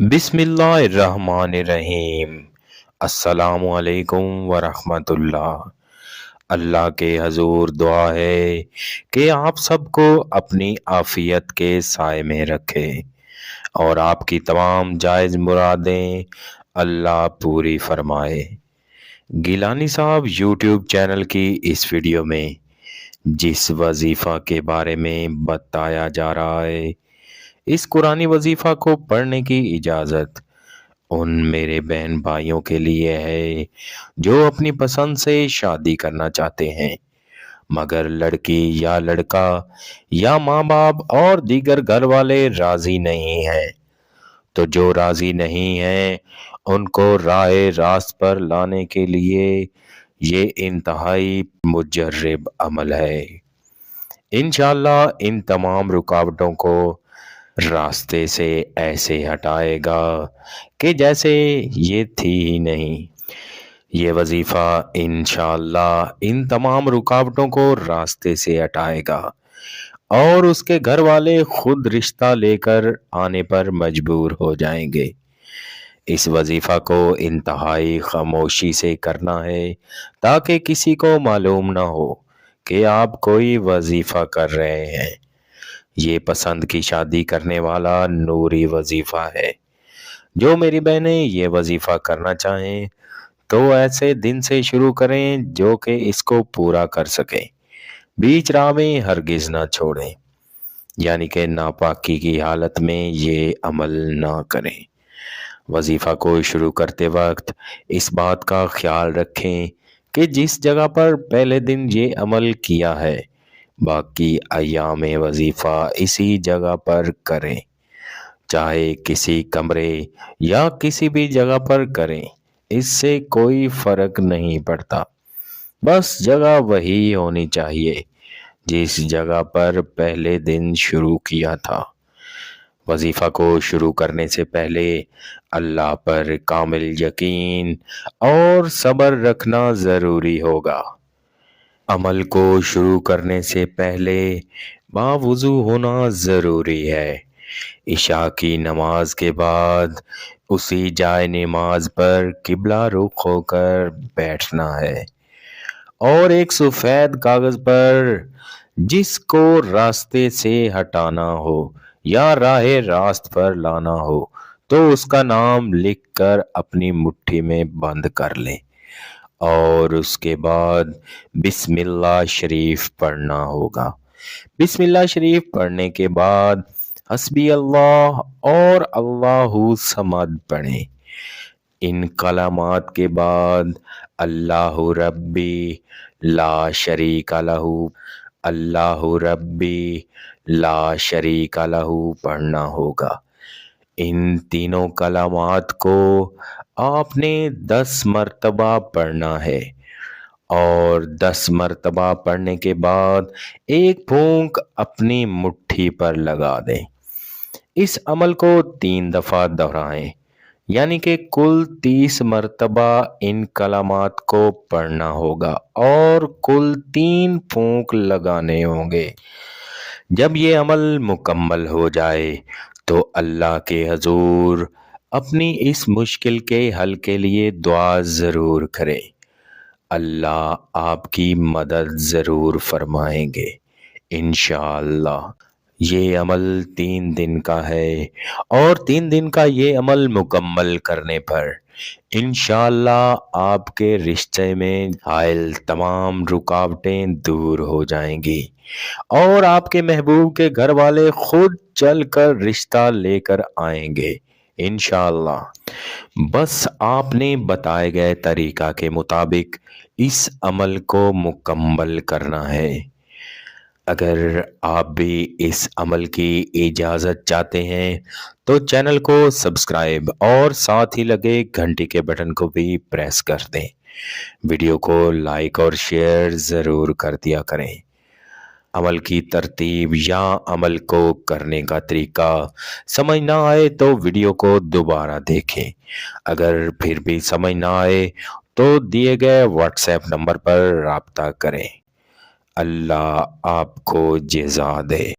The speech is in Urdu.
بسم اللہ الرحمن الرحیم۔ السلام علیکم ورحمۃ اللہ۔ اللہ کے حضور دعا ہے کہ آپ سب کو اپنی عافیت کے سائے میں رکھے اور آپ کی تمام جائز مرادیں اللہ پوری فرمائے۔ گیلانی صاحب یوٹیوب چینل کی اس ویڈیو میں جس وظیفہ کے بارے میں بتایا جا رہا ہے، اس قرآنی وظیفہ کو پڑھنے کی اجازت ان میرے بہن بھائیوں کے لیے ہے جو اپنی پسند سے شادی کرنا چاہتے ہیں، مگر لڑکی یا لڑکا یا ماں باپ اور دیگر گھر والے راضی نہیں ہیں۔ تو جو راضی نہیں ہیں ان کو راہ راست پر لانے کے لیے یہ انتہائی مجرب عمل ہے۔ انشاءاللہ ان تمام رکاوٹوں کو راستے سے ایسے ہٹائے گا کہ جیسے یہ تھی ہی نہیں۔ یہ وظیفہ انشاءاللہ ان تمام رکاوٹوں کو راستے سے ہٹائے گا اور اس کے گھر والے خود رشتہ لے کر آنے پر مجبور ہو جائیں گے۔ اس وظیفہ کو انتہائی خاموشی سے کرنا ہے تاکہ کسی کو معلوم نہ ہو کہ آپ کوئی وظیفہ کر رہے ہیں۔ یہ پسند کی شادی کرنے والا نوری وظیفہ ہے۔ جو میری بہنیں یہ وظیفہ کرنا چاہیں تو ایسے دن سے شروع کریں جو کہ اس کو پورا کر سکیں، بیچ راہ میں ہرگز نہ چھوڑیں، یعنی کہ ناپاکی کی حالت میں یہ عمل نہ کریں۔ وظیفہ کو شروع کرتے وقت اس بات کا خیال رکھیں کہ جس جگہ پر پہلے دن یہ عمل کیا ہے باقی ایام وظیفہ اسی جگہ پر کریں، چاہے کسی کمرے یا کسی بھی جگہ پر کریں، اس سے کوئی فرق نہیں پڑتا، بس جگہ وہی ہونی چاہیے جس جگہ پر پہلے دن شروع کیا تھا۔ وظیفہ کو شروع کرنے سے پہلے اللہ پر کامل یقین اور صبر رکھنا ضروری ہوگا۔ عمل کو شروع کرنے سے پہلے باوضو ہونا ضروری ہے۔ عشاء کی نماز کے بعد اسی جائے نماز پر قبلہ رخ ہو کر بیٹھنا ہے اور ایک سفید کاغذ پر جس کو راستے سے ہٹانا ہو یا راہ راست پر لانا ہو تو اس کا نام لکھ کر اپنی مٹھی میں بند کر لیں اور اس کے بعد بسم اللہ شریف پڑھنا ہوگا۔ بسم اللہ شریف پڑھنے کے بعد حسبی اللہ اور اللہ صمد پڑھیں۔ ان کلمات کے بعد اللہ ربی لا شریک لہ، اللہ ربی لا شریک لہ پڑھنا ہوگا۔ ان تینوں کلمات کو آپ نے 10 مرتبہ پڑھنا ہے اور 10 مرتبہ پڑھنے کے بعد ایک پھونک اپنی مٹھی پر لگا دیں۔ اس عمل کو 3 دفعہ دہرائیں، یعنی کہ کل 30 مرتبہ ان کلمات کو پڑھنا ہوگا اور کل 3 پھونک لگانے ہوں گے۔ جب یہ عمل مکمل ہو جائے تو اللہ کے حضور اپنی اس مشکل کے حل کے لیے دعا ضرور کریں، اللہ آپ کی مدد ضرور فرمائیں گے انشاءاللہ۔ یہ عمل 3 دن کا ہے اور 3 دن کا یہ عمل مکمل کرنے پر انشاءاللہ آپ کے رشتے میں حائل تمام رکاوٹیں دور ہو جائیں گی اور آپ کے محبوب کے گھر والے خود چل کر رشتہ لے کر آئیں گے انشاءاللہ۔ بس آپ نے بتائے گئے طریقہ کے مطابق اس عمل کو مکمل کرنا ہے۔ اگر آپ بھی اس عمل کی اجازت چاہتے ہیں تو چینل کو سبسکرائب اور ساتھ ہی لگے گھنٹی کے بٹن کو بھی پریس کر دیں۔ ویڈیو کو لائک اور شیئر ضرور کر دیا کریں۔ عمل کی ترتیب یا عمل کو کرنے کا طریقہ سمجھ نہ آئے تو ویڈیو کو دوبارہ دیکھیں۔ اگر پھر بھی سمجھ نہ آئے تو دیے گئے واٹس ایپ نمبر پر رابطہ کریں۔ اللہ آپ کو جزا دے۔